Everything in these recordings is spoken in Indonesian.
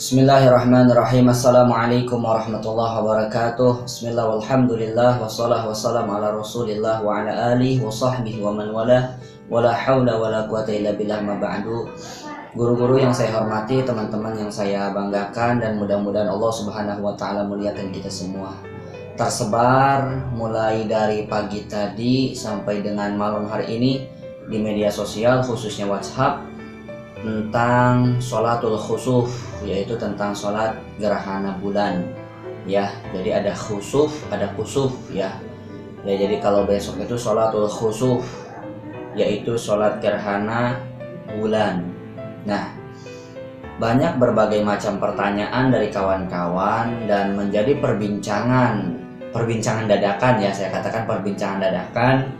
Bismillahirrahmanirrahim. Assalamualaikum warahmatullahi wabarakatuh. Bismillah walhamdulillah wassalamu ala rasulillah wa ala alihi wa sahbihi wa man wala wala hawla wala quwata illa billah ma ba'du. Guru-guru yang saya hormati, teman-teman yang saya banggakan, dan mudah-mudahan Allah Subhanahu wa taala muliakan kita semua. Tersebar mulai dari pagi tadi sampai dengan malam hari ini di media sosial, khususnya WhatsApp, tentang sholatul khusuf, yaitu tentang sholat gerhana bulan ya. Jadi ada khusuf, ada kusuf ya. Jadi kalau besok itu sholatul khusuf, yaitu sholat gerhana bulan. Nah, banyak berbagai macam pertanyaan dari kawan-kawan dan menjadi perbincangan dadakan ya, saya katakan perbincangan dadakan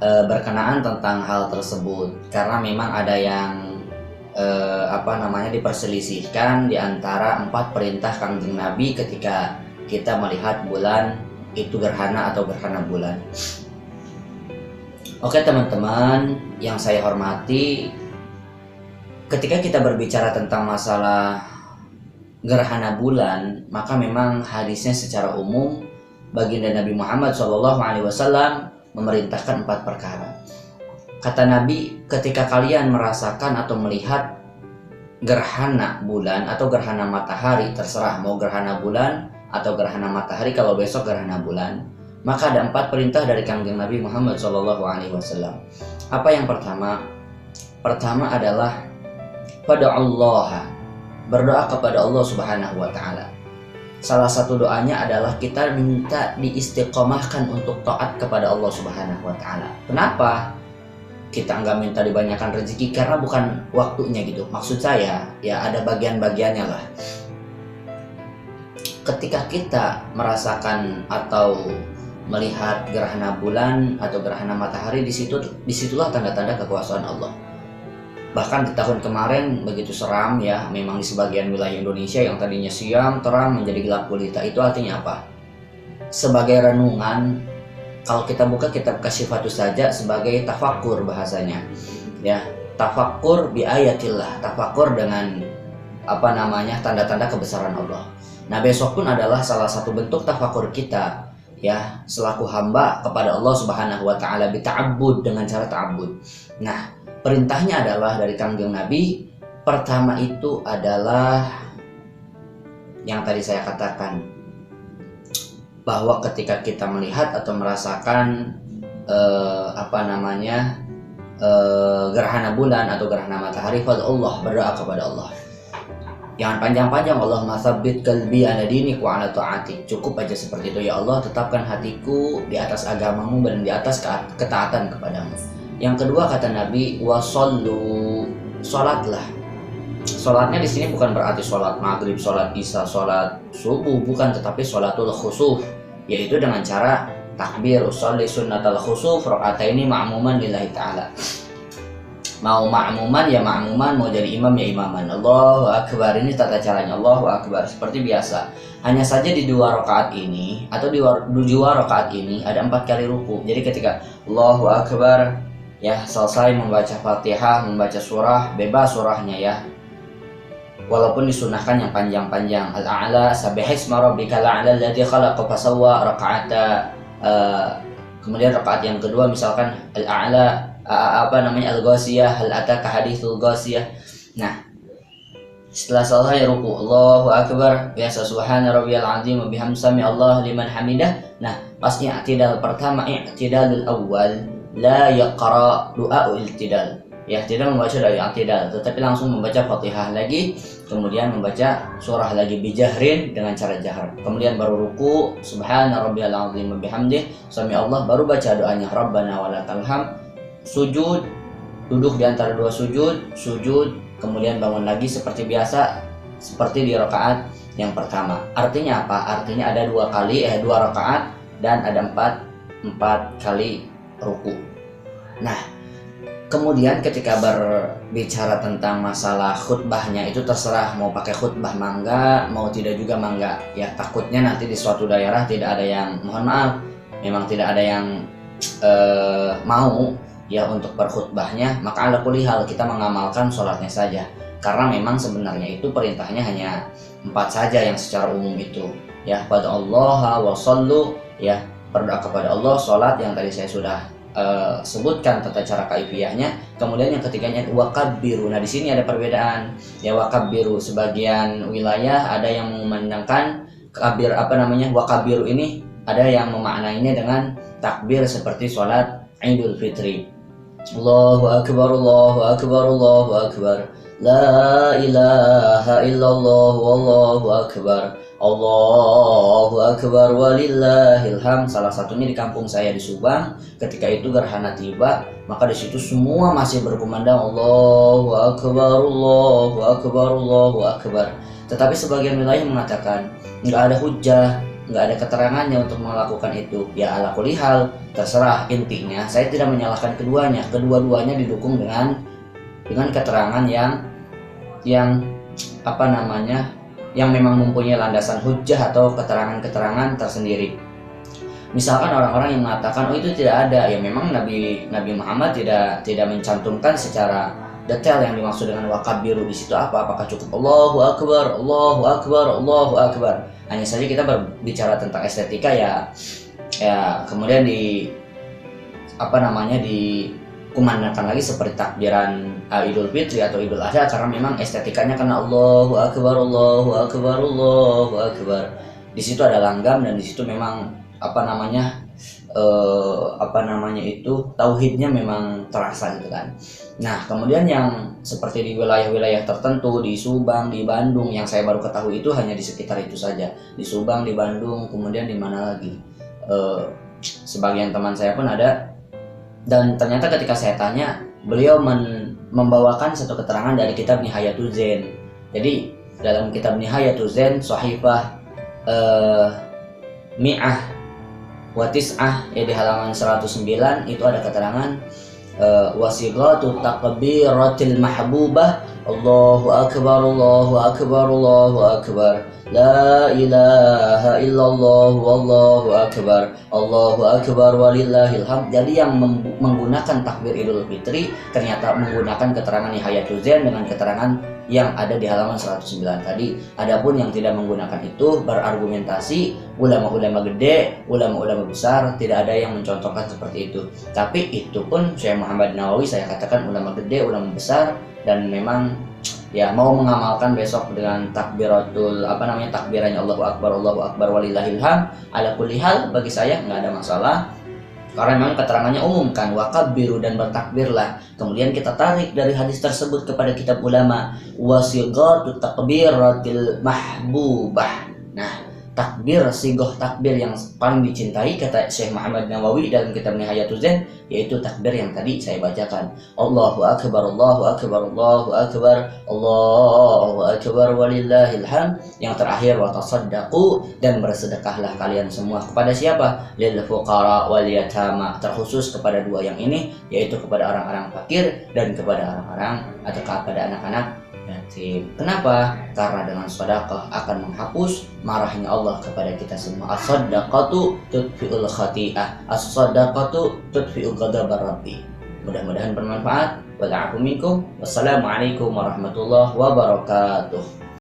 berkenaan tentang hal tersebut, karena memang ada yang diperselisihkan di antara 4 perintah Kangjeng Nabi ketika kita melihat bulan itu gerhana atau gerhana bulan. Oke teman-teman yang saya hormati, ketika kita berbicara tentang masalah gerhana bulan, maka memang hadisnya secara umum baginda Nabi Muhammad SAW memerintahkan 4 perkara. Kata Nabi, ketika kalian merasakan atau melihat gerhana bulan atau gerhana matahari, terserah mau gerhana bulan atau gerhana matahari, kalau besok gerhana bulan, maka ada 4 perintah dari Kangjeng Nabi Muhammad SAW. Apa yang pertama? Pertama adalah pada Allah, berdoa kepada Allah Subhanahu wa taala. Salah satu doanya adalah kita minta diistiqomahkan untuk taat kepada Allah Subhanahu wa taala. Kenapa kita nggak minta dibanyakan rezeki? Karena bukan waktunya gitu. Maksud saya ya ada bagian-bagiannya lah. Ketika kita merasakan atau melihat gerhana bulan atau gerhana matahari, disitulah tanda-tanda kekuasaan Allah. Bahkan di tahun kemarin begitu seram ya, memang di sebagian wilayah Indonesia yang tadinya siang terang menjadi gelap gulita. Itu artinya apa? Sebagai renungan, kalau kita buka kitab Kasyifatus saja, sebagai tafakur bahasanya ya, tafakur bi ayatillah, tafakur dengan tanda-tanda kebesaran Allah. Nah, besok pun adalah salah satu bentuk tafakur kita ya, selaku hamba kepada Allah Subhanahu wa taala, bita'abbud, dengan cara ta'abbud. Nah, perintahnya adalah dari Kangjeng Nabi. Pertama itu adalah yang tadi saya katakan, bahwa ketika kita melihat atau merasakan gerhana bulan atau gerhana matahari, Allah, berdoa kepada Allah. Jangan panjang-panjang, Allahumma tsabbit qalbi ala dinik wa ala ta'atik. Cukup aja seperti itu, ya Allah, tetapkan hatiku di atas agamamu dan di atas ketaatan kepadamu. Yang kedua kata Nabi, wasallu, sholatlah. Sholatnya di sini bukan berarti sholat maghrib, sholat isya, sholat subuh, bukan, tetapi sholatul khusuf, yaitu dengan cara takbir, usolli sunnatal khusuf rakaataini ma'muman lillahi ta'ala. Mau ma'muman ya ma'muman, mau jadi imam ya imaman. Allahu akbar, ini tata caranya, Allahu akbar, seperti biasa. Hanya saja di 2 rakaat ini atau di 2 rakaat ini ada 4 kali ruku. Jadi ketika Allahu akbar ya, selesai membaca Fatihah, membaca surah, bebas surahnya ya, walaupun disunahkan yang panjang-panjang. Al-a'la, sabbihisma rabbikal a'la alladzi khalaqa fasawwa, rakaat kemudian rakaat yang kedua misalkan al-a'la al-ghasiyah, hal ataka hadithul ghasiyah. Nah, setelah selesai ruku, Allahu akbar, biasa subhana rabbiyal azim wa bihamdihi sami Allah liman hamidah. Nah, pas i'tidal pertama, i'tidalul awal, la yaqra du'a i'tidal ya, tidak membaca doa i'tidal, tetapi langsung membaca Fatihah lagi, kemudian membaca surah lagi bijahrin, dengan cara jahar, kemudian baru ruku, subhana rabbiyal azim wa bihamdihi sami Allah, baru baca doanya rabbana walakal hamd. Sujud, duduk di antara 2 sujud, kemudian bangun lagi seperti biasa, seperti di rakaat yang pertama. Artinya apa? Artinya ada 2 rakaat dan ada 4 kali ruku. Nah, kemudian ketika berbicara tentang masalah khutbahnya, itu terserah mau pakai khutbah mangga, mau tidak juga mangga ya. Takutnya nanti di suatu daerah tidak ada yang, mohon maaf, memang tidak ada yang mau ya untuk berkhutbahnya, maka ala kulli hal kita mengamalkan sholatnya saja. karena memang sebenarnya itu perintahnya hanya 4 saja yang secara umum itu, ya, pada Allah wa sallu, ya, berdoa kepada Allah, sholat yang tadi saya sudah sebutkan tata cara kaifiyahnya. Kemudian yang ketiganya wakabbiru. Nah di sini ada perbedaan, ya, wakabbiru sebagian wilayah ada yang memandangkan kabir wakabbiru ini ada yang memaknainya dengan takbir seperti sholat Idul Fitri. Allahu akbar, Allahu akbar, Allahu akbar, la ilaha illallah, wallahu akbar, Allahu akbar, walillahil hamd. Salah satunya di kampung saya di Subang, ketika itu gerhana tiba, maka di situ semua masih berkumandang Allahu akbar, Allahu akbar, Allahu akbar. Tetapi sebagian wilayah mengatakan nggak ada hujah, nggak ada keterangannya untuk melakukan itu. Ya ala kulli hal, terserah, intinya saya tidak menyalahkan keduanya. Kedua-duanya didukung dengan keterangan yang yang memang mempunyai landasan hujah atau keterangan-keterangan tersendiri. Misalkan orang-orang yang mengatakan itu tidak ada, ya memang Nabi Muhammad tidak mencantumkan secara detail yang dimaksud dengan wakabbiru di situ apakah cukup Allahu akbar, Allahu akbar, Allahu akbar. Hanya saja kita berbicara tentang estetika, ya kemudian dikumandangkan lagi seperti takbiran Idul Fitri atau Idul Adha, karena memang estetikanya karena Allahu akbar, Allahu akbar, Allahu akbar. Di situ ada langgam dan di situ memang tauhidnya memang terasa gitu kan. Nah kemudian yang seperti di wilayah-wilayah tertentu di Subang, di Bandung, yang saya baru ketahui itu hanya di sekitar itu saja, di Subang, di Bandung, kemudian di mana lagi, sebagian teman saya pun ada, dan ternyata ketika saya tanya, beliau membawakan satu keterangan dari kitab Nihayatul Zain. Jadi dalam kitab Nihayatul Zain Shahifah Mi'ah wa Tis'ah, ya, di halaman 109 itu ada keterangan wasighatu takbiratil mahbubah Allahu akbar, Allahu akbar, Allahu akbar, la ilaha illallah, wallahu akbar, Allahu akbar, walillahil hamd. Jadi yang menggunakan takbir Idul Fitri ternyata menggunakan keterangan Nihayatul Zain dengan keterangan yang ada di halaman 109 tadi. Adapun yang tidak menggunakan itu berargumentasi ulama-ulama gede, ulama-ulama besar, tidak ada yang mencontohkan seperti itu. Tapi itu pun Syekh Muhammad Nawawi saya katakan ulama gede, ulama besar, dan memang ya mau mengamalkan besok dengan takbirannya Allahu akbar walillahil hamd. Ala kulli hal bagi saya nggak ada masalah, karena memang keterangannya umum kan, wakabbiru dan bertakbirlah. Kemudian kita tarik dari hadis tersebut kepada kitab ulama, wasighatu takbiratil mahbubah. Nah, takbir, sigoh takbir yang paling dicintai kata Syekh Muhammad Nawawi dalam kitab Nihayatul Zain, yaitu takbir yang tadi saya bacakan, Allahu akbar, Allahu akbar, Allahu akbar, Allahu akbar, walillahil hamd. Yang terakhir, wa tasaddaqu, dan bersedekahlah kalian semua. Kepada siapa? Lil fuqara wal yatama, terkhusus kepada dua yang ini, yaitu kepada orang-orang fakir dan kepada orang-orang atau kepada anak-anak yatim. Kenapa? Karena dengan sedekah akan menghapus marahnya Allah kepada kita semua. As-sadaqatu tudfi'ul khati'ah, as-sadaqatu tudfi'u ghadabar rabbi. Mudah-mudahan bermanfaat. Wa'alaikum minkum. Wassalamualaikum warahmatullahi wabarakatuh.